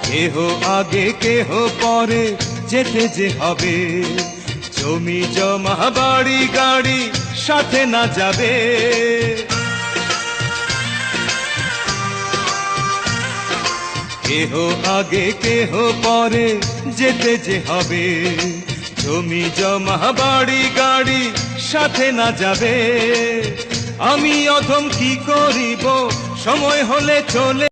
কেহ আগে কেহ পরে যেতে যে হবে, জমি জমা বাড়ি গাড়ি সাথে না যাবে। কেহ আগে কেহ পরে যেতে যে হবে, জমি জমা বাড়ি গাড়ি সাথে না যাবে। আমি অধম কি করিব, সময় হলে চলে